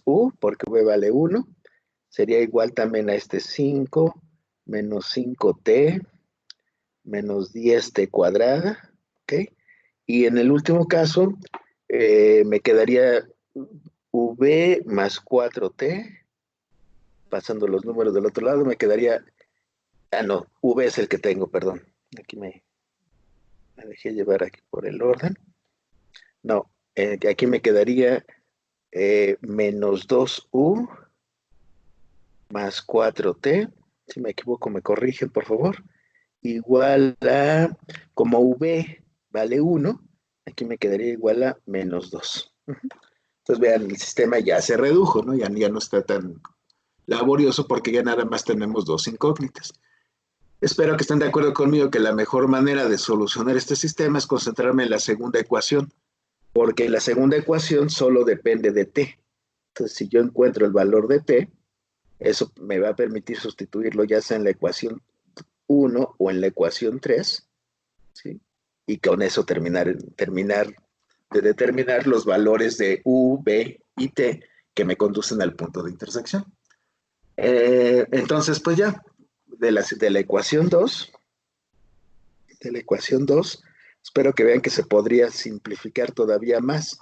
u, porque v vale 1, sería igual también a este 5 menos 5t menos 10t cuadrada, ¿ok? Y en el último caso, me quedaría v más 4t, pasando los números del otro lado, me quedaría, no, v es el que tengo, perdón, aquí me dejé llevar aquí por el orden, no, aquí me quedaría menos 2u más 4t, si me equivoco me corrigen por favor, igual a, como v vale 1, aquí me quedaría igual a menos 2. Entonces vean, el sistema ya se redujo, ¿no? Ya no está tan laborioso porque ya nada más tenemos dos incógnitas. Espero que estén de acuerdo conmigo que la mejor manera de solucionar este sistema es concentrarme en la segunda ecuación, porque la segunda ecuación solo depende de t. Entonces, si yo encuentro el valor de t, eso me va a permitir sustituirlo ya sea en la ecuación 1 o en la ecuación 3, ¿sí? Y con eso terminar de determinar los valores de u, b y t que me conducen al punto de intersección. Entonces, pues ya, de la ecuación 2, espero que vean que se podría simplificar todavía más.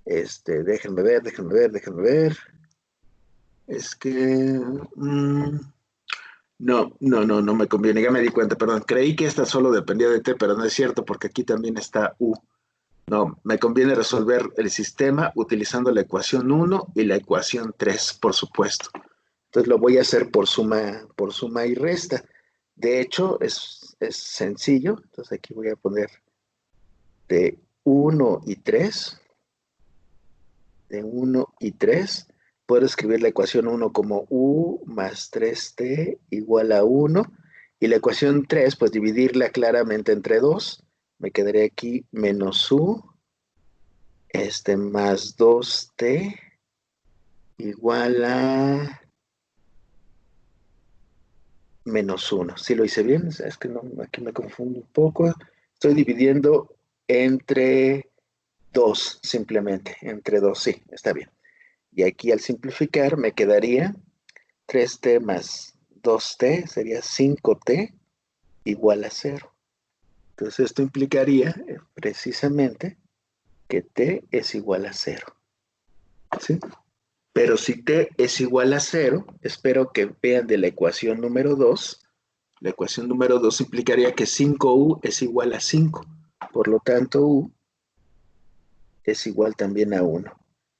Déjenme ver. Es que... no me conviene, ya me di cuenta, perdón. Creí que esta solo dependía de t, pero no es cierto, porque aquí también está u. No, me conviene resolver el sistema utilizando la ecuación 1 y la ecuación 3, por supuesto. Entonces lo voy a hacer por suma y resta. De hecho, es sencillo. Entonces aquí voy a poner de 1 y 3. De 1 y 3. Puedo escribir la ecuación 1 como u más 3t igual a 1. Y la ecuación 3, pues dividirla claramente entre 2. Me quedaría aquí menos u más 2t igual a menos 1. ¿Sí lo hice bien? Es que no, aquí me confundo un poco. Estoy dividiendo entre 2, simplemente. Entre 2, sí, está bien. Y aquí al simplificar me quedaría 3t más 2t, sería 5t igual a 0. Entonces esto implicaría precisamente que t es igual a 0. ¿Sí? Pero si t es igual a 0, espero que vean de la ecuación número 2. La ecuación número 2 implicaría que 5u es igual a 5. Por lo tanto, u es igual también a 1.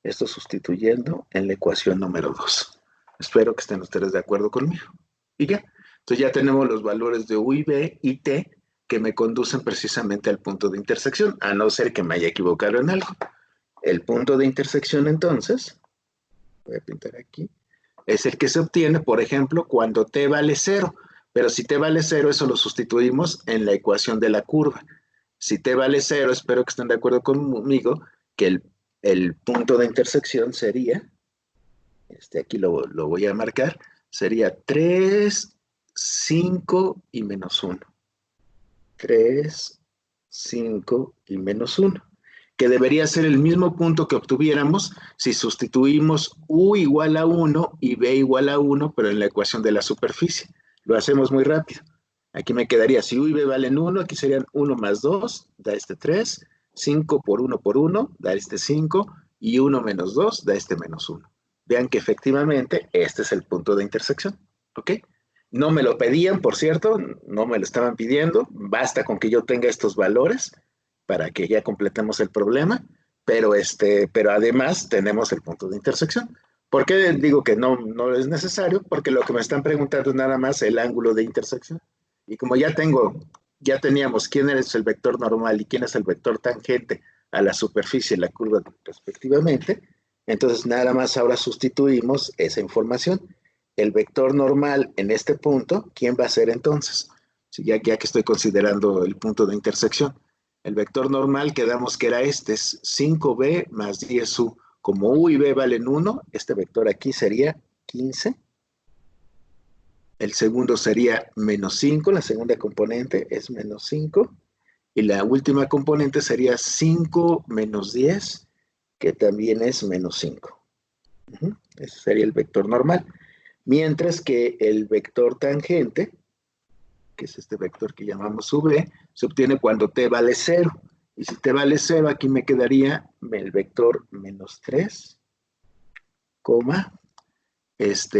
Esto sustituyendo en la ecuación número 2. Espero que estén ustedes de acuerdo conmigo. Y ya. Entonces ya tenemos los valores de u y b y t que me conducen precisamente al punto de intersección, a no ser que me haya equivocado en algo. El punto de intersección, entonces, voy a pintar aquí, es el que se obtiene, por ejemplo, cuando t vale 0. Pero si t vale 0, eso lo sustituimos en la ecuación de la curva. Si t vale 0, espero que estén de acuerdo conmigo, que el punto de intersección sería, aquí lo voy a marcar, sería 3, 5 y menos 1. 3, 5 y menos 1. Que debería ser el mismo punto que obtuviéramos si sustituimos u igual a 1 y b igual a 1, pero en la ecuación de la superficie. Lo hacemos muy rápido. Aquí me quedaría, si u y b valen 1, aquí serían 1 más 2, da este 3, 5 por 1, da este 5, y 1 menos 2 da este menos 1. Vean que efectivamente este es el punto de intersección, ¿ok? No me lo pedían, por cierto, no me lo estaban pidiendo, basta con que yo tenga estos valores para que ya completemos el problema, pero además tenemos el punto de intersección. ¿Por qué digo que no es necesario? Porque lo que me están preguntando es nada más el ángulo de intersección. Y como ya teníamos quién es el vector normal y quién es el vector tangente a la superficie y la curva respectivamente, entonces nada más ahora sustituimos esa información. El vector normal en este punto, ¿quién va a ser entonces? Ya que estoy considerando el punto de intersección. El vector normal quedamos que era es 5b más 10u. Como u y b valen 1, este vector aquí sería 15. El segundo sería menos 5, la segunda componente es menos 5. Y la última componente sería 5 menos 10, que también es menos 5. Ese sería el vector normal. Mientras que el vector tangente, que es este vector que llamamos v, se obtiene cuando t vale 0. Y si t vale 0, aquí me quedaría el vector menos 3,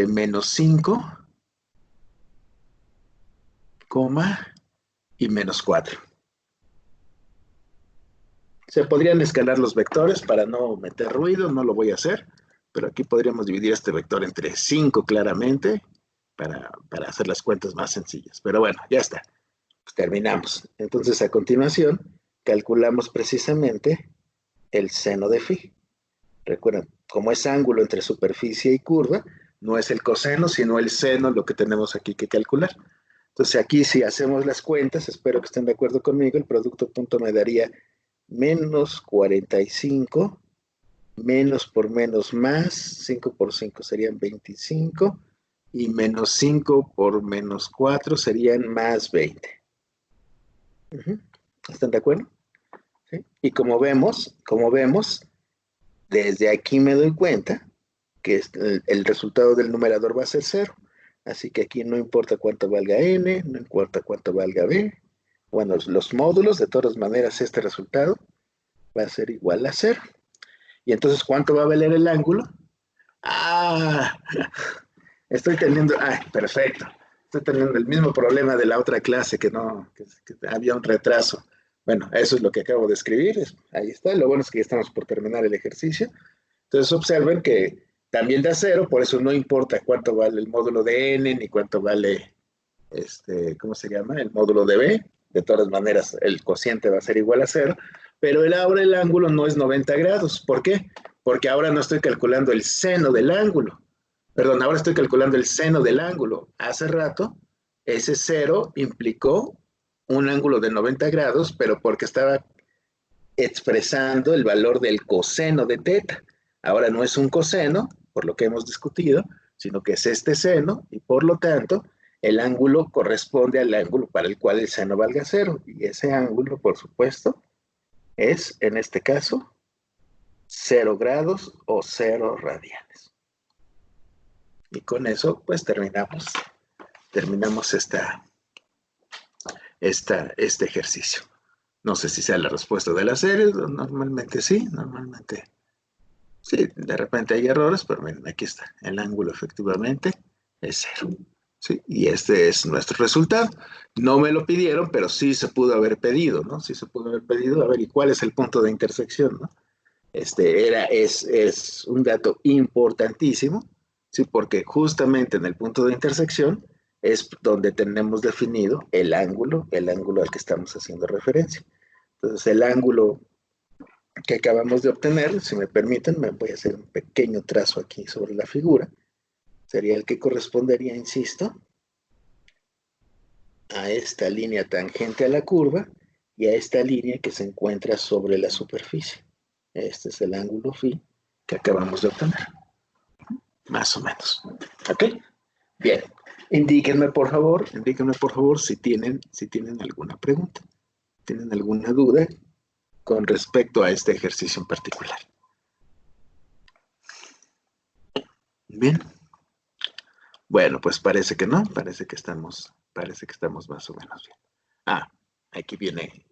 menos 5, y menos 4. Se podrían escalar los vectores para no meter ruido, no lo voy a hacer, pero aquí podríamos dividir este vector entre 5 claramente para hacer las cuentas más sencillas. Pero bueno, ya está. Pues terminamos. Entonces, a continuación, calculamos precisamente el seno de phi. Recuerden, como es ángulo entre superficie y curva, no es el coseno, sino el seno lo que tenemos aquí que calcular. Entonces, aquí si hacemos las cuentas, espero que estén de acuerdo conmigo, el producto punto me daría menos 45, menos por menos más, 5 por 5 serían 25, y menos 5 por menos 4 serían más 20. ¿Están de acuerdo? ¿Sí? Y como vemos, desde aquí me doy cuenta que el resultado del numerador va a ser 0. Así que aquí no importa cuánto valga n, no importa cuánto valga b. Bueno, los módulos, de todas maneras, este resultado va a ser igual a 0. Y entonces, ¿cuánto va a valer el ángulo? ¡Ah! Perfecto. Estoy teniendo el mismo problema de la otra clase, que había un retraso. Bueno, eso es lo que acabo de escribir. Ahí está. Lo bueno es que ya estamos por terminar el ejercicio. Entonces, observen que también da 0, por eso no importa cuánto vale el módulo de n, ni cuánto vale, ¿cómo se llama? El módulo de b. De todas maneras, el cociente va a ser igual a 0. Pero ahora el ángulo no es 90 grados. ¿Por qué? Porque ahora no estoy calculando el seno del ángulo. Perdón, ahora estoy calculando el seno del ángulo. Hace rato, ese 0 implicó un ángulo de 90 grados, pero porque estaba expresando el valor del coseno de teta. Ahora no es un coseno, por lo que hemos discutido, sino que es este seno, y por lo tanto, el ángulo corresponde al ángulo para el cual el seno valga 0. Y ese ángulo, por supuesto, es, en este caso, 0 grados o 0 radianes. Y con eso, pues terminamos este ejercicio. No sé si sea la respuesta de la serie, normalmente sí, normalmente sí, de repente hay errores, pero miren, aquí está, el ángulo efectivamente es 0. ¿Sí? Y este es nuestro resultado. No me lo pidieron, pero sí se pudo haber pedido, ¿no? Sí se pudo haber pedido, a ver, ¿y cuál es el punto de intersección, no? Es un dato importantísimo, ¿sí? Porque justamente en el punto de intersección es donde tenemos definido el ángulo al que estamos haciendo referencia. Entonces, el ángulo que acabamos de obtener, si me permiten, me voy a hacer un pequeño trazo aquí sobre la figura, sería el que correspondería, insisto, a esta línea tangente a la curva y a esta línea que se encuentra sobre la superficie. Este es el ángulo phi que acabamos de obtener. Más o menos. ¿Ok? Bien. Indíquenme por favor si tienen alguna pregunta, tienen alguna duda con respecto a este ejercicio en particular. Bien. Bueno, pues parece que no, parece que estamos más o menos bien. Aquí viene.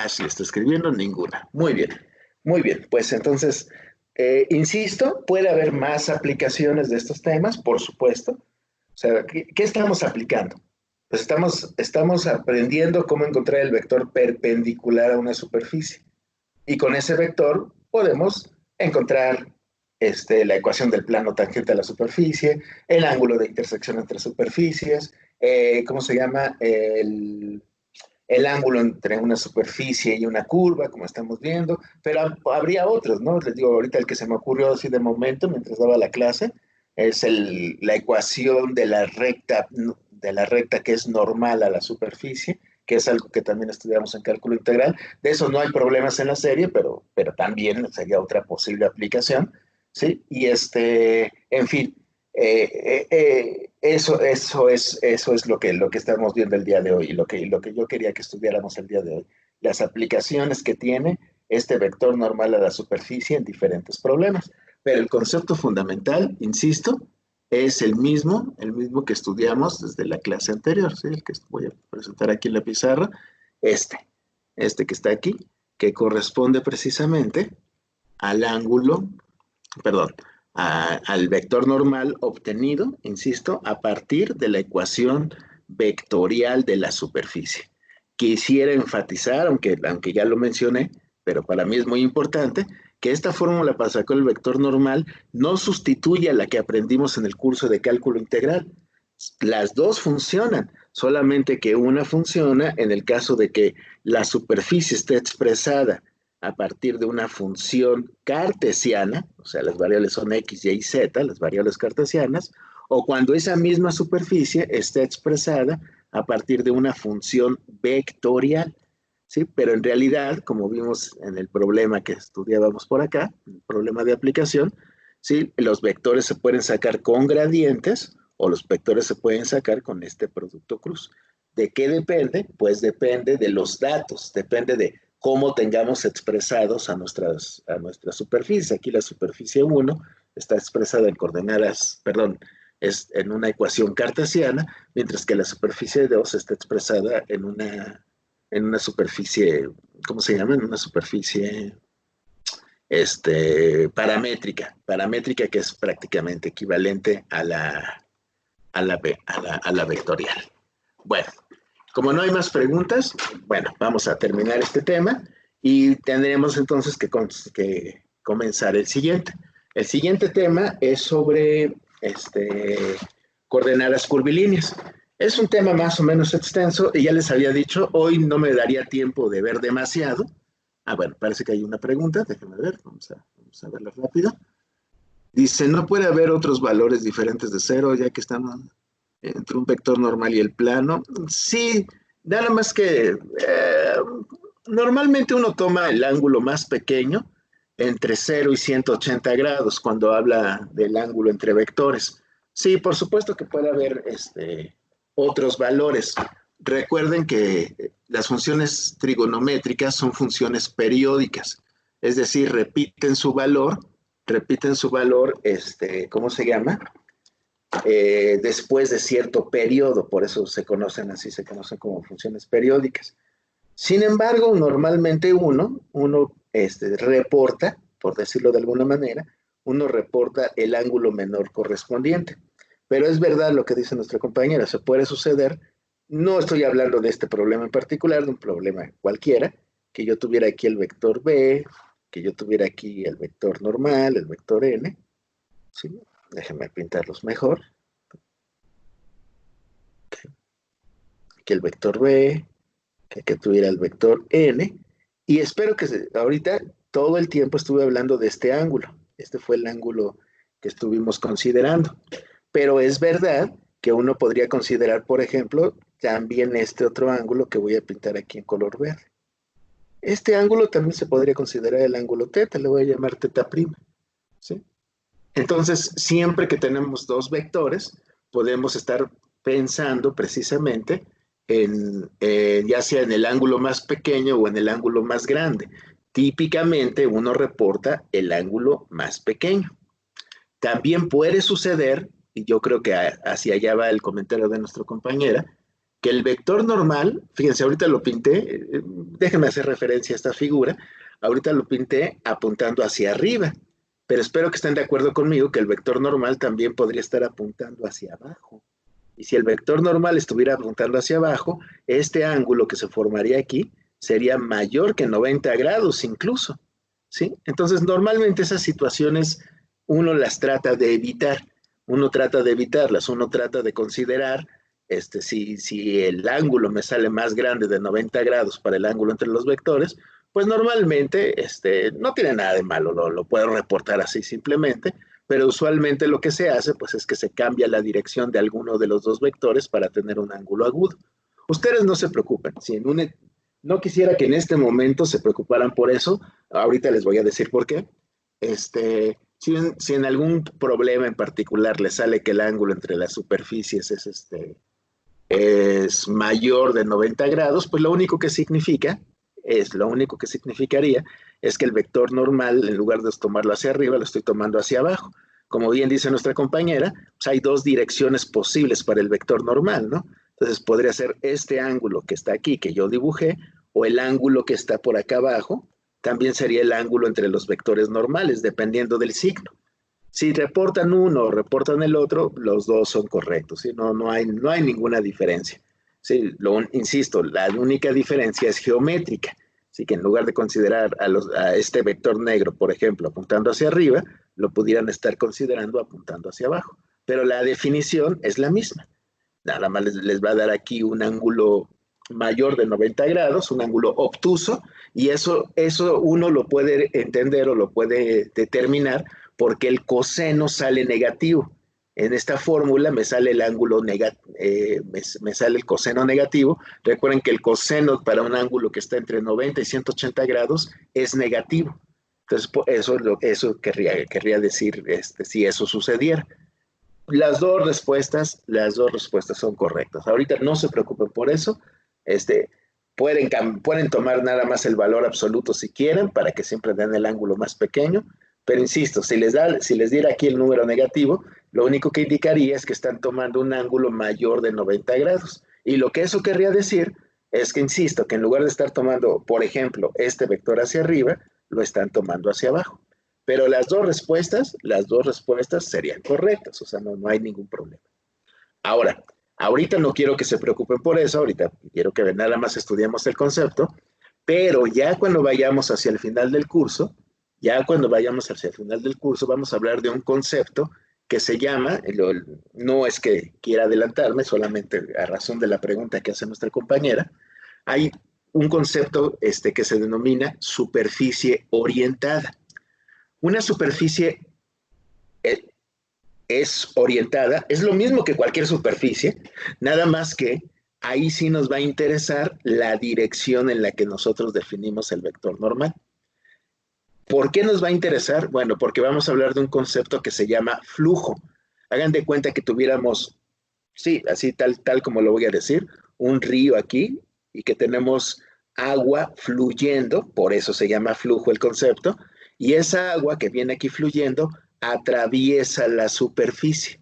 Sí, está escribiendo ninguna. Muy bien, muy bien. Pues entonces, insisto, puede haber más aplicaciones de estos temas, por supuesto. O sea, ¿qué estamos aplicando? Pues estamos aprendiendo cómo encontrar el vector perpendicular a una superficie. Y con ese vector podemos encontrar la ecuación del plano tangente a la superficie, el ángulo de intersección entre superficies, ¿cómo se llama? El ángulo entre una superficie y una curva, como estamos viendo, pero habría otros, ¿no? Les digo, ahorita el que se me ocurrió así de momento, mientras daba la clase, es la ecuación de la recta que es normal a la superficie, que es algo que también estudiamos en cálculo integral. De eso no hay problemas en la serie, pero también sería otra posible aplicación, ¿sí? Y en fin, eso es lo que estamos viendo el día de hoy y lo que yo quería que estudiáramos el día de hoy. Las aplicaciones que tiene este vector normal a la superficie en diferentes problemas. Pero el concepto fundamental, insisto, es el mismo que estudiamos desde la clase anterior, ¿sí? El que voy a presentar aquí en la pizarra, este que está aquí, que corresponde precisamente al ángulo, perdón, al vector normal obtenido, insisto, a partir de la ecuación vectorial de la superficie. Quisiera enfatizar, aunque ya lo mencioné, pero para mí es muy importante, que esta fórmula para sacar el vector normal no sustituye a la que aprendimos en el curso de cálculo integral. Las dos funcionan, solamente que una funciona en el caso de que la superficie esté expresada a partir de una función cartesiana, o sea, las variables son x, y, z, las variables cartesianas, o cuando esa misma superficie está expresada a partir de una función vectorial, ¿sí? Pero en realidad, como vimos en el problema que estudiábamos por acá, el problema de aplicación, ¿sí? Los vectores se pueden sacar con gradientes o los vectores se pueden sacar con este producto cruz. ¿De qué depende? Pues depende de los datos, depende de cómo tengamos expresados a nuestra superficie. Aquí la superficie 1 está expresada en coordenadas, perdón, es en una ecuación cartesiana, mientras que la superficie 2 está expresada en una superficie, ¿cómo se llama? En una superficie paramétrica que es prácticamente equivalente a la vectorial. Bueno, como no hay más preguntas, bueno, vamos a terminar este tema y tendremos entonces que comenzar el siguiente. El siguiente tema es sobre coordenadas curvilíneas. Es un tema más o menos extenso y ya les había dicho, hoy no me daría tiempo de ver demasiado. Bueno, parece que hay una pregunta, déjenme ver, vamos a verla rápido. Dice, ¿no puede haber otros valores diferentes de cero ya que están entre un vector normal y el plano? Sí, nada más que normalmente uno toma el ángulo más pequeño entre 0 y 180 grados cuando habla del ángulo entre vectores. Sí, por supuesto que puede haber otros valores. Recuerden que las funciones trigonométricas son funciones periódicas, es decir, repiten su valor, ¿cómo se llama? Después de cierto periodo, por eso se conocen como funciones periódicas. Sin embargo, normalmente uno reporta, por decirlo de alguna manera, uno reporta el ángulo menor correspondiente. Pero es verdad lo que dice nuestra compañera, se puede suceder, no estoy hablando de este problema en particular, de un problema cualquiera, que yo tuviera aquí el vector B, que yo tuviera aquí el vector normal, el vector N, ¿sí? Déjenme pintarlos mejor. Aquí el vector B, que tuviera el vector N, y espero que ahorita todo el tiempo estuve hablando de este ángulo. Este fue el ángulo que estuvimos considerando. Pero es verdad que uno podría considerar, por ejemplo, también este otro ángulo que voy a pintar aquí en color verde. Este ángulo también se podría considerar el ángulo teta, le voy a llamar teta prima, ¿sí? Entonces, siempre que tenemos dos vectores, podemos estar pensando precisamente ya sea en el ángulo más pequeño o en el ángulo más grande. Típicamente uno reporta el ángulo más pequeño. También puede suceder, y yo creo que hacia allá va el comentario de nuestra compañera, que el vector normal, fíjense, ahorita lo pinté, déjenme hacer referencia a esta figura, ahorita lo pinté apuntando hacia arriba, pero espero que estén de acuerdo conmigo que el vector normal también podría estar apuntando hacia abajo. Y si el vector normal estuviera apuntando hacia abajo, este ángulo que se formaría aquí sería mayor que 90 grados incluso, ¿sí? Entonces, normalmente esas situaciones uno las trata de evitar, uno trata de evitarlas, uno trata de considerar si el ángulo me sale más grande de 90 grados para el ángulo entre los vectores, pues normalmente no tiene nada de malo, lo puedo reportar así simplemente, pero usualmente lo que se hace pues es que se cambia la dirección de alguno de los dos vectores para tener un ángulo agudo. Ustedes no se preocupen, no quisiera que en este momento se preocuparan por eso, ahorita les voy a decir por qué. Si en algún problema en particular les sale que el ángulo entre las superficies es mayor de 90 grados, pues lo único que significaría es que el vector normal, en lugar de tomarlo hacia arriba, lo estoy tomando hacia abajo. Como bien dice nuestra compañera, pues hay dos direcciones posibles para el vector normal, ¿no? Entonces podría ser este ángulo que está aquí, que yo dibujé, o el ángulo que está por acá abajo, también sería el ángulo entre los vectores normales, dependiendo del signo. Si reportan uno o reportan el otro, los dos son correctos, ¿sí? No hay ninguna diferencia. Sí, insisto, la única diferencia es geométrica. Así que en lugar de considerar a este vector negro, por ejemplo, apuntando hacia arriba, lo pudieran estar considerando apuntando hacia abajo. Pero la definición es la misma. Nada más les va a dar aquí un ángulo mayor de 90 grados, un ángulo obtuso, y eso uno lo puede entender o lo puede determinar porque el coseno sale negativo. En esta fórmula me sale el ángulo me sale el coseno negativo. Recuerden que el coseno para un ángulo que está entre 90 y 180 grados es negativo. Entonces, eso querría decir si eso sucediera. Las dos respuestas son correctas. Ahorita no se preocupen por eso. Pueden tomar nada más el valor absoluto si quieren, para que siempre den el ángulo más pequeño. Pero insisto, si les diera aquí el número negativo, lo único que indicaría es que están tomando un ángulo mayor de 90 grados. Y lo que eso querría decir es que, insisto, que en lugar de estar tomando, por ejemplo, este vector hacia arriba, lo están tomando hacia abajo. Pero las dos respuestas serían correctas, o sea, no hay ningún problema. Ahora, ahorita no quiero que se preocupen por eso, ahorita quiero que nada más estudiemos el concepto, pero ya cuando vayamos hacia el final del curso, vamos a hablar de un concepto que se llama, no es que quiera adelantarme, solamente a razón de la pregunta que hace nuestra compañera, hay un concepto que se denomina superficie orientada. Una superficie es orientada, es lo mismo que cualquier superficie, nada más que ahí sí nos va a interesar la dirección en la que nosotros definimos el vector normal. ¿Por qué nos va a interesar? Bueno, porque vamos a hablar de un concepto que se llama flujo. Hagan de cuenta que tuviéramos, sí, así tal como lo voy a decir, un río aquí y que tenemos agua fluyendo, por eso se llama flujo el concepto, y esa agua que viene aquí fluyendo atraviesa la superficie.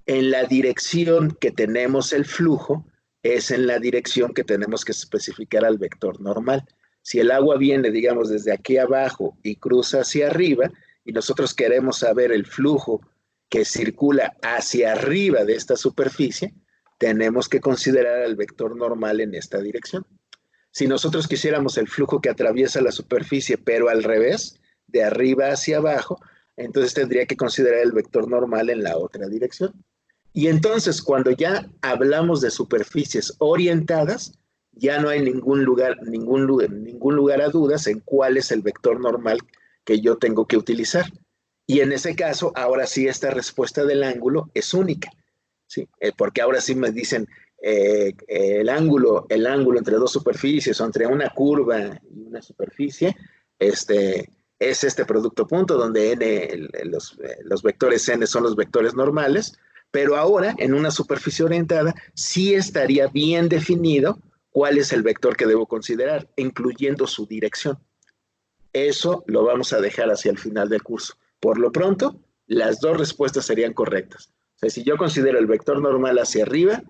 En la dirección que tenemos el flujo es en la dirección que tenemos que especificar al vector normal. Si el agua viene, digamos, desde aquí abajo y cruza hacia arriba, y nosotros queremos saber el flujo que circula hacia arriba de esta superficie, tenemos que considerar el vector normal en esta dirección. Si nosotros quisiéramos el flujo que atraviesa la superficie, pero al revés, de arriba hacia abajo, entonces tendría que considerar el vector normal en la otra dirección. Y entonces, cuando ya hablamos de superficies orientadas, ya no hay ningún lugar a dudas en cuál es el vector normal que yo tengo que utilizar. Y en ese caso, ahora sí, esta respuesta del ángulo es única, ¿sí? Porque ahora sí me dicen el ángulo entre dos superficies o entre una curva y una superficie, es este producto punto, donde los vectores n son los vectores normales, pero ahora en una superficie orientada sí estaría bien definido cuál es el vector que debo considerar, incluyendo su dirección. Eso lo vamos a dejar hacia el final del curso. Por lo pronto, las dos respuestas serían correctas. O sea, si yo considero el vector normal hacia arriba,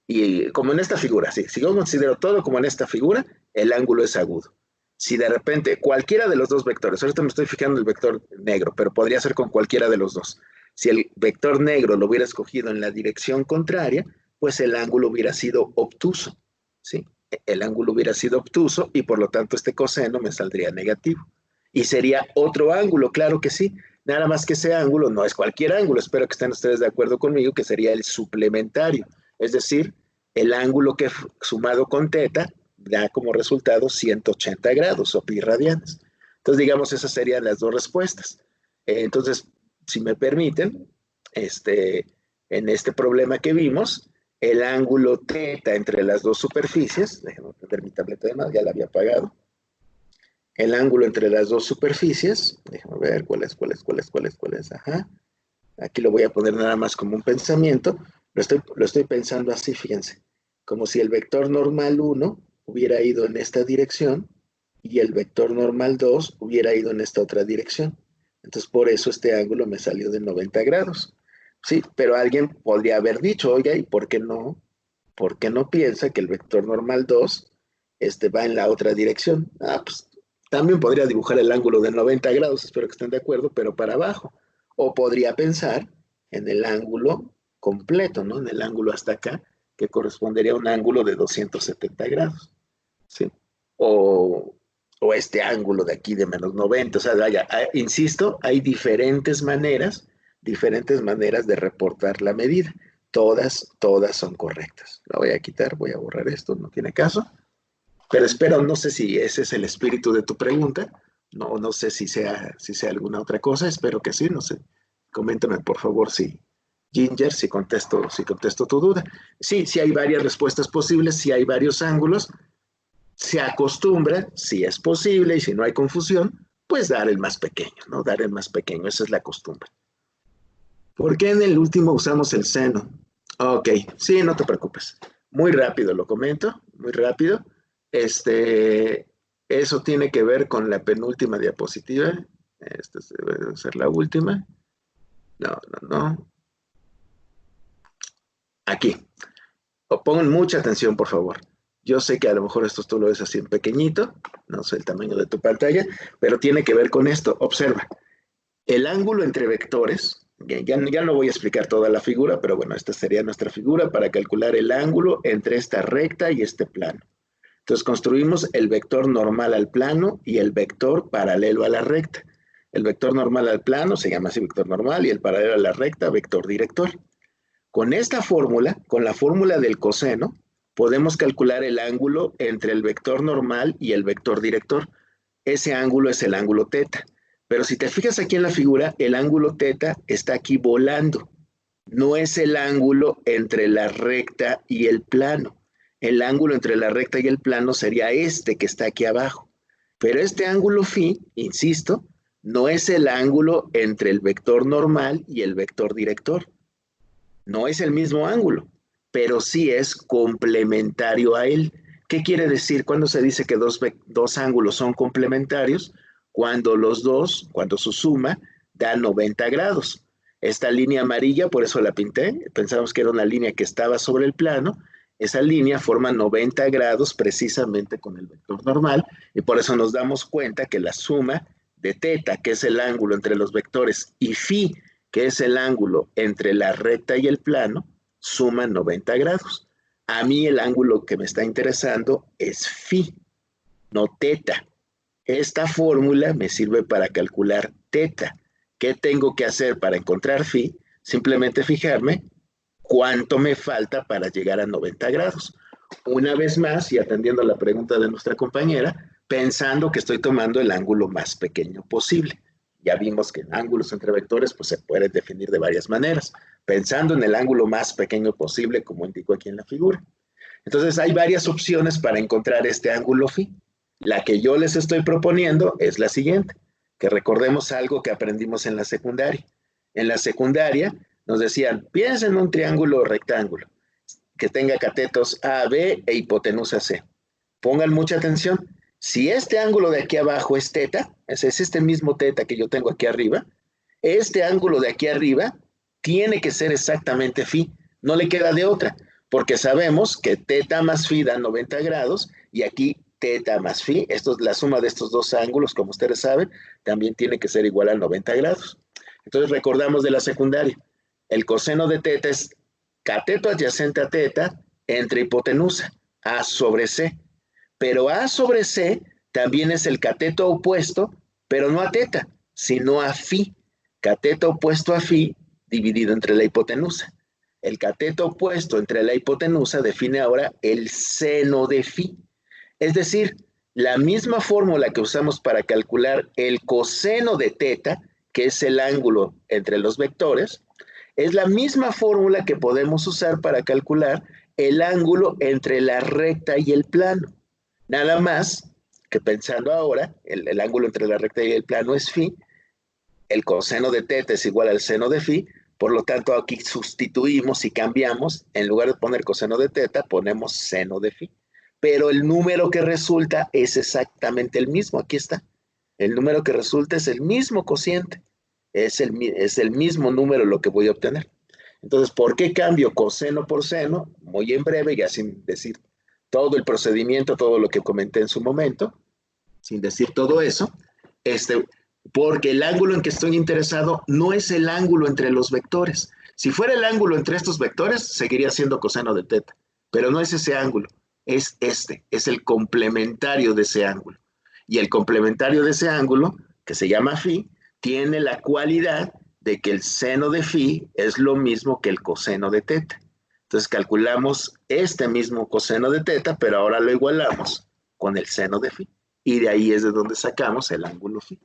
y como en esta figura, sí, si yo considero todo como en esta figura, el ángulo es agudo. Si de repente cualquiera de los dos vectores, ahorita me estoy fijando en el vector negro, pero podría ser con cualquiera de los dos. Si el vector negro lo hubiera escogido en la dirección contraria, pues el ángulo hubiera sido obtuso, ¿sí? El ángulo hubiera sido obtuso y por lo tanto este coseno me saldría negativo. Y sería otro ángulo, claro que sí. Nada más que ese ángulo no es cualquier ángulo, espero que estén ustedes de acuerdo conmigo, que sería el suplementario. Es decir, el ángulo que sumado con teta da como resultado 180 grados o pi radianes. Entonces, digamos, esas serían las dos respuestas. Entonces, si me permiten, en este problema que vimos, el ángulo teta entre las dos superficies, déjenme prender mi tableta de más, ya la había apagado. El ángulo entre las dos superficies, déjenme ver cuál es, ajá. Aquí lo voy a poner nada más como un pensamiento. Lo estoy pensando así, fíjense. Como si el vector normal 1 hubiera ido en esta dirección y el vector normal 2 hubiera ido en esta otra dirección. Entonces, por eso este ángulo me salió de 90 grados. Sí, pero alguien podría haber dicho, oiga, ¿y por qué no? ¿Por qué no piensa que el vector normal 2 va en la otra dirección? Ah, pues también podría dibujar el ángulo de 90 grados, espero que estén de acuerdo, pero para abajo. O podría pensar en el ángulo completo, ¿no? En el ángulo hasta acá, que correspondería a un ángulo de 270 grados, ¿sí? O, o este ángulo de aquí de -90. O sea, vaya, insisto, hay diferentes maneras de reportar la medida. Todas son correctas. La voy a quitar, voy a borrar esto, no tiene caso. Pero espero, no sé si ese es el espíritu de tu pregunta. No sé si sea alguna otra cosa. Espero que sí, no sé. Coméntame, por favor, si Ginger, si contesto tu duda. Sí, sí hay varias respuestas posibles, sí hay varios ángulos. Se acostumbra, si es posible y si no hay confusión, pues dar el más pequeño, ¿no? Dar el más pequeño, esa es la costumbre. ¿Por qué en el último usamos el seno? Ok, sí, no te preocupes. Muy rápido lo comento, muy rápido. Este, eso tiene que ver con la penúltima diapositiva. Esta debe ser la última. No, no, no. Aquí. Pongan mucha atención, por favor. Yo sé que a lo mejor esto tú lo ves así en pequeñito, no sé el tamaño de tu pantalla, pero tiene que ver con esto. Observa, el ángulo entre vectores, ya no voy a explicar toda la figura, pero bueno, esta sería nuestra figura para calcular el ángulo entre esta recta y este plano. Entonces construimos el vector normal al plano y el vector paralelo a la recta. El vector normal al plano se llama así vector normal y el paralelo a la recta vector director. Con esta fórmula, con la fórmula del coseno, podemos calcular el ángulo entre el vector normal y el vector director. Ese ángulo es el ángulo teta. Pero si te fijas aquí en la figura, el ángulo teta está aquí volando. No es el ángulo entre la recta y el plano. El ángulo entre la recta y el plano sería este que está aquí abajo. Pero este ángulo phi, insisto, no es el ángulo entre el vector normal y el vector director. No es el mismo ángulo, pero sí es complementario a él. ¿Qué quiere decir cuando se dice que dos ángulos son complementarios? Cuando su suma da 90 grados. Esta línea amarilla, por eso la pinté, pensamos que era una línea que estaba sobre el plano, esa línea forma 90 grados precisamente con el vector normal y por eso nos damos cuenta que la suma de teta, que es el ángulo entre los vectores, y phi, que es el ángulo entre la recta y el plano, suma 90 grados. A mí el ángulo que me está interesando es phi, no teta. Esta fórmula me sirve para calcular teta. ¿Qué tengo que hacer para encontrar phi? Simplemente fijarme cuánto me falta para llegar a 90 grados. Una vez más, y atendiendo a la pregunta de nuestra compañera, pensando que estoy tomando el ángulo más pequeño posible. Ya vimos que en ángulos entre vectores pues, se puede definir de varias maneras, pensando en el ángulo más pequeño posible, como indico aquí en la figura. Entonces, hay varias opciones para encontrar este ángulo phi. La que yo les estoy proponiendo es la siguiente, que recordemos algo que aprendimos en la secundaria. En la secundaria nos decían, piensen en un triángulo rectángulo que tenga catetos A, B e hipotenusa C. Pongan mucha atención. Si este ángulo de aquí abajo es teta, es este mismo teta que yo tengo aquí arriba, este ángulo de aquí arriba tiene que ser exactamente phi, no le queda de otra, porque sabemos que teta más phi da 90 grados y aquí teta más phi, esto es la suma de estos dos ángulos, como ustedes saben, también tiene que ser igual a 90 grados. Entonces recordamos de la secundaria, el coseno de teta es cateto adyacente a teta entre hipotenusa, A sobre C. Pero A sobre C también es el cateto opuesto, pero no a teta, sino a phi. Cateto opuesto a phi dividido entre la hipotenusa. El cateto opuesto entre la hipotenusa define ahora el seno de phi. Es decir, la misma fórmula que usamos para calcular el coseno de teta, que es el ángulo entre los vectores, es la misma fórmula que podemos usar para calcular el ángulo entre la recta y el plano. Nada más que pensando ahora, el ángulo entre la recta y el plano es phi, el coseno de teta es igual al seno de phi, por lo tanto aquí sustituimos y cambiamos, en lugar de poner coseno de teta, ponemos seno de phi. pero el número que resulta es exactamente el mismo. Aquí está. El número que resulta es el mismo cociente. Es el mismo número lo que voy a obtener. Entonces, ¿por qué cambio coseno por seno? Muy en breve, ya sin decir todo el procedimiento, todo lo que comenté en su momento, sin decir todo eso, este, porque el ángulo en que estoy interesado no es el ángulo entre los vectores. Si fuera el ángulo entre estos vectores, seguiría siendo coseno de teta, pero no es ese ángulo, es este, es el complementario de ese ángulo. Y el complementario de ese ángulo, que se llama phi, tiene la cualidad de que el seno de phi es lo mismo que el coseno de teta. Entonces calculamos este mismo coseno de teta, pero ahora lo igualamos con el seno de phi. Y de ahí es de donde sacamos el ángulo phi.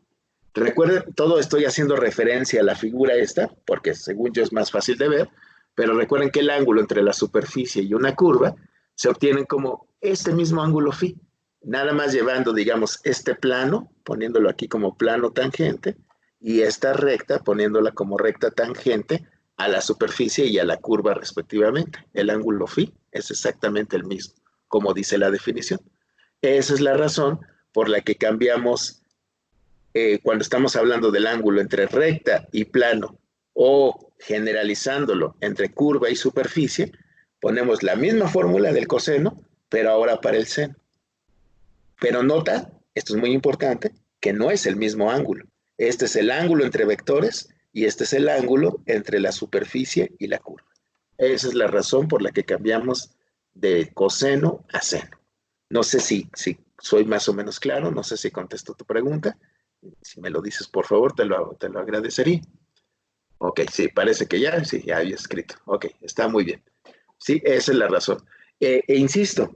Recuerden, todo estoy haciendo referencia a la figura esta, porque según yo es más fácil de ver, pero recuerden que el ángulo entre la superficie y una curva se obtiene como este mismo ángulo phi, nada más llevando, digamos, este plano, poniéndolo aquí como plano tangente, y esta recta, poniéndola como recta tangente a la superficie y a la curva respectivamente. El ángulo phi es exactamente el mismo, como dice la definición. Esa es la razón por la que cambiamos cuando estamos hablando del ángulo entre recta y plano o generalizándolo entre curva y superficie, ponemos la misma fórmula del coseno, pero ahora para el seno. Pero nota, esto es muy importante, que no es el mismo ángulo. Este es el ángulo entre vectores y este es el ángulo entre la superficie y la curva. Esa es la razón por la que cambiamos de coseno a seno. No sé si soy más o menos claro, no sé si contesto tu pregunta. Si me lo dices, por favor, te lo agradecería. Ok, sí, parece que ya, sí, ya había escrito. Ok, está muy bien. Sí, esa es la razón. Insisto,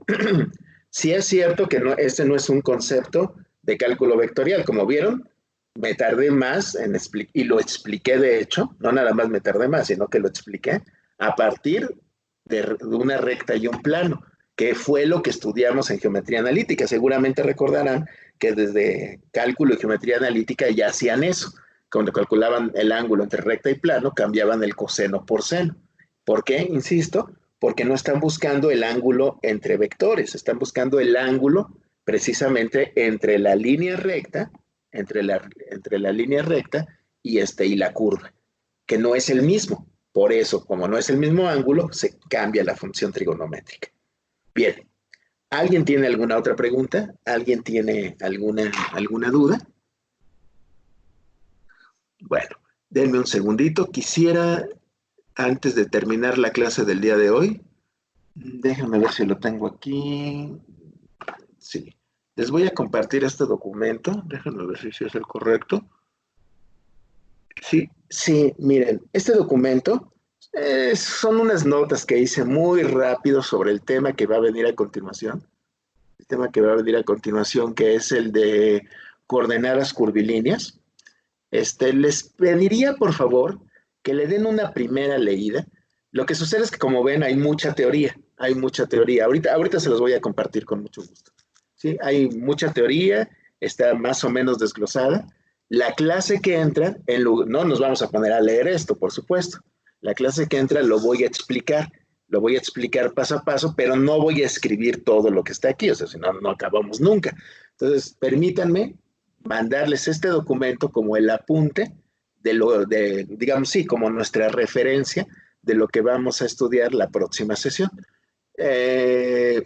sí es cierto que no, este no es un concepto de cálculo vectorial. Como vieron, me tardé más en explicar, y lo expliqué de hecho, no nada más me tardé más, sino que lo expliqué a partir de una recta y un plano, que fue lo que estudiamos en geometría analítica. Seguramente recordarán que desde cálculo y geometría analítica ya hacían eso. Cuando calculaban el ángulo entre recta y plano, cambiaban el coseno por seno. ¿Por qué? Insisto, porque no están buscando el ángulo entre vectores, están buscando el ángulo precisamente entre la línea recta, entre la línea recta y la curva, que no es el mismo. Por eso, como no es el mismo ángulo, se cambia la función trigonométrica. Bien, ¿alguien tiene alguna otra pregunta? ¿Alguien tiene alguna duda? Bueno, denme un segundito. Quisiera, antes de terminar la clase del día de hoy, déjame ver si lo tengo aquí. Sí. Les voy a compartir este documento. Déjenme ver si es el correcto. Sí, sí, miren, este documento son unas notas que hice muy rápido sobre el tema que va a venir a continuación. El tema que va a venir a continuación, que es el de coordenadas curvilíneas. Les pediría, por favor, que le den una primera leída. Lo que sucede es que, como ven, hay mucha teoría. Hay mucha teoría. Ahorita se los voy a compartir con mucho gusto. ¿Sí? Hay mucha teoría, está más o menos desglosada. La clase que entra, no nos vamos a poner a leer esto, por supuesto. La clase que entra lo voy a explicar paso a paso, pero no voy a escribir todo lo que está aquí, o sea, si no, no acabamos nunca. Entonces, permítanme mandarles este documento como el apunte digamos, sí, como nuestra referencia de lo que vamos a estudiar la próxima sesión. Eh,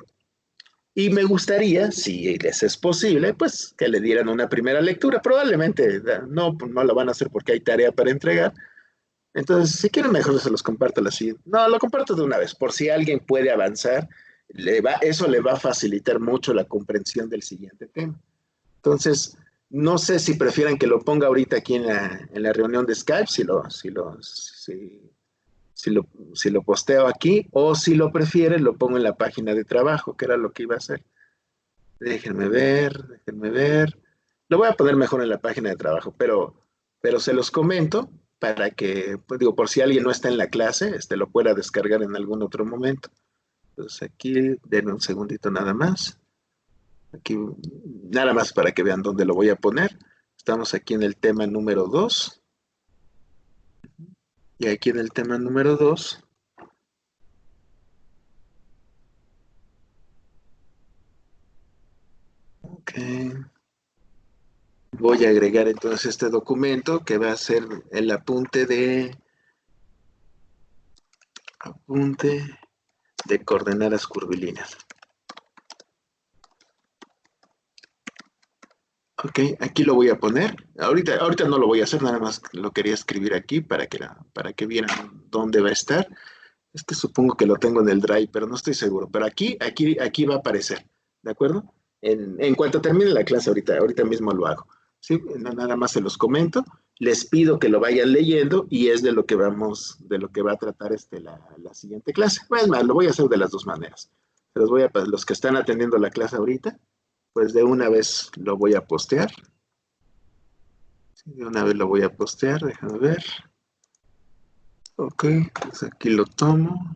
y me gustaría, si les es posible, pues que le dieran una primera lectura. Probablemente no lo van a hacer porque hay tarea para entregar. Entonces, si quieren, mejor se los comparto así. No, lo comparto de una vez, por si alguien puede avanzar, eso le va a facilitar mucho la comprensión del siguiente tema. Entonces, no sé si prefieran que lo ponga ahorita aquí en la reunión de Skype, si lo posteo aquí, o si lo prefieren, lo pongo en la página de trabajo, que era lo que iba a hacer. Déjenme ver, déjenme ver. Lo voy a poner mejor en la página de trabajo, pero se los comento para que, pues digo, por si alguien no está en la clase, lo pueda descargar en algún otro momento. Entonces aquí, denme un segundito nada más. Aquí, nada más para que vean dónde lo voy a poner. Estamos aquí en el tema número 2. Y aquí en el tema número 2 voy a agregar entonces este documento que va a ser el apunte de coordenadas curvilíneas. Ok, aquí lo voy a poner. Ahorita no lo voy a hacer, nada más lo quería escribir aquí para que vieran dónde va a estar. Es que supongo que lo tengo en el Drive, pero no estoy seguro. Pero aquí va a aparecer, ¿de acuerdo? En cuanto termine la clase, ahorita mismo lo hago. ¿Sí? Nada más se los comento. Les pido que lo vayan leyendo y es de lo que va a tratar la siguiente clase. Es más, lo voy a hacer de las dos maneras. Los que están atendiendo la clase ahorita, pues de una vez lo voy a postear. Sí, de una vez lo voy a postear, déjame ver. Ok, pues aquí lo tomo.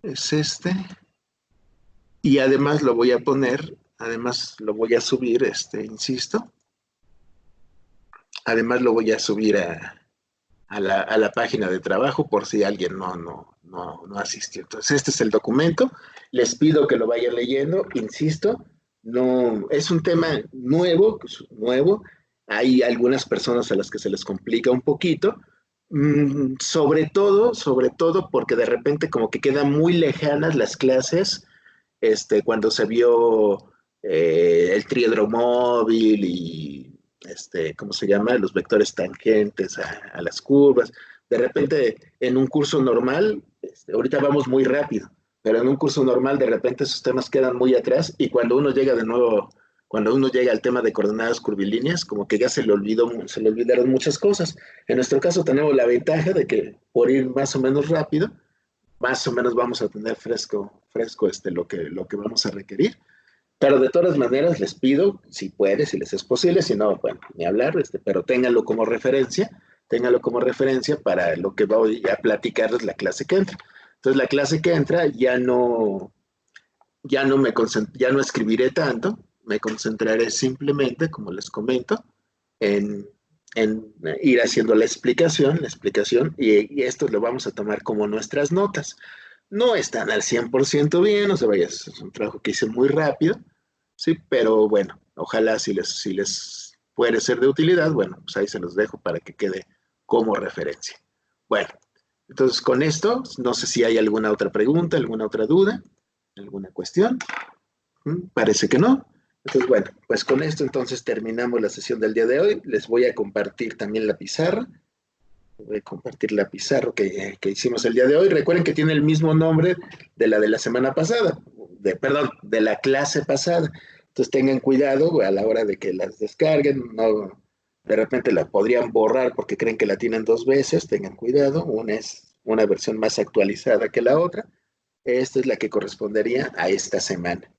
Es este. Y además lo voy a poner, además lo voy a subir, insisto. Además lo voy a subir a la página de trabajo por si alguien no asistió. Entonces, este es el documento. Les pido que lo vayan leyendo, insisto. No, es un tema nuevo. Hay algunas personas a las que se les complica un poquito. Sobre todo porque de repente como que quedan muy lejanas las clases cuando se vio el triedro móvil y, ¿cómo se llama? Los vectores tangentes a las curvas. De repente, en un curso normal, ahorita vamos muy rápido, pero en un curso normal, de repente esos temas quedan muy atrás y cuando uno llega de nuevo, cuando uno llega al tema de coordenadas curvilíneas, como que ya se le olvidaron muchas cosas. En nuestro caso tenemos la ventaja de que por ir más o menos rápido, más o menos vamos a tener fresco lo que vamos a requerir. Pero de todas maneras les pido, si puede, si les es posible, si no, bueno, ni hablar, pero ténganlo como referencia para lo que voy a platicarles la clase que entra. Entonces la clase que entra ya no escribiré tanto, me concentraré simplemente, como les comento, en, en ir haciendo la explicación y esto lo vamos a tomar como nuestras notas. No están al 100% bien, o sea, vaya, es un trabajo que hice muy rápido, sí, pero bueno, ojalá si les puede ser de utilidad, bueno, pues ahí se los dejo para que quede como referencia. Bueno, entonces con esto, no sé si hay alguna otra pregunta, alguna otra duda, alguna cuestión. Parece que no. Entonces, bueno, pues con esto entonces terminamos la sesión del día de hoy. Les voy a compartir también la pizarra. Voy a compartir la pizarra que hicimos el día de hoy. Recuerden que tiene el mismo nombre de la semana pasada, perdón, de la clase pasada. Entonces tengan cuidado a la hora de que las descarguen. No, de repente la podrían borrar porque creen que la tienen dos veces. Tengan cuidado. Una es una versión más actualizada que la otra. Esta es la que correspondería a esta semana.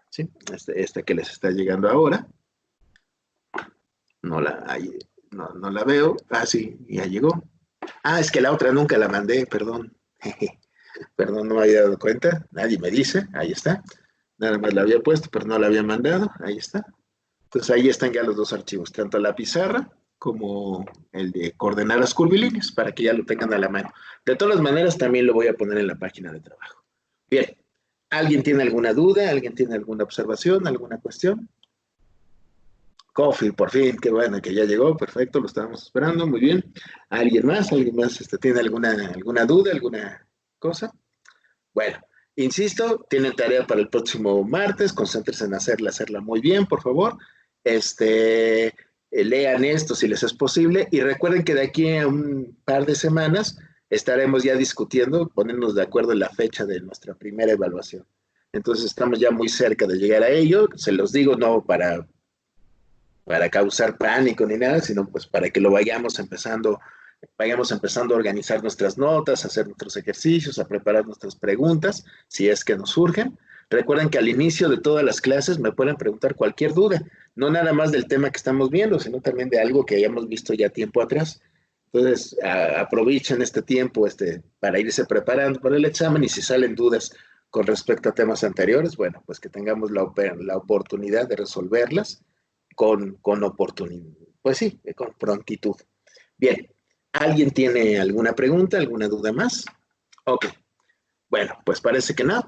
¿Sí? Esta que les está llegando ahora. No la veo. Ah, sí, ya llegó. Ah, es que la otra nunca la mandé, perdón. Perdón, no me había dado cuenta. Nadie me dice. Ahí está. Nada más la había puesto, pero no la había mandado. Ahí está. Entonces ahí están ya los dos archivos, tanto la pizarra como el de coordenadas curvilíneas, para que ya lo tengan a la mano. De todas maneras, también lo voy a poner en la página de trabajo. Bien. ¿Alguien tiene alguna duda? ¿Alguien tiene alguna observación? ¿Alguna cuestión? Coffee, por fin, qué bueno que ya llegó, perfecto, lo estábamos esperando, muy bien. ¿Alguien más? ¿Alguien más tiene alguna duda, alguna cosa? Bueno, insisto, tienen tarea para el próximo martes, concéntrense en hacerla muy bien, por favor. Lean esto si les es posible y recuerden que de aquí a un par de semanas estaremos ya discutiendo, ponernos de acuerdo en la fecha de nuestra primera evaluación. Entonces estamos ya muy cerca de llegar a ello, se los digo no para causar pánico ni nada, sino pues para que lo vayamos empezando a organizar nuestras notas, a hacer nuestros ejercicios, a preparar nuestras preguntas, si es que nos surgen. Recuerden que al inicio de todas las clases me pueden preguntar cualquier duda, no nada más del tema que estamos viendo, sino también de algo que hayamos visto ya tiempo atrás. Entonces, aprovechen este tiempo para irse preparando para el examen y si salen dudas con respecto a temas anteriores, bueno, pues que tengamos la oportunidad de resolverlas con oportunidad, pues sí, con prontitud. Bien, ¿alguien tiene alguna pregunta, alguna duda más? Ok, bueno, pues parece que no.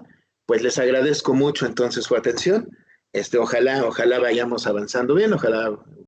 Pues les agradezco mucho entonces su atención. Ojalá vayamos avanzando bien, ojalá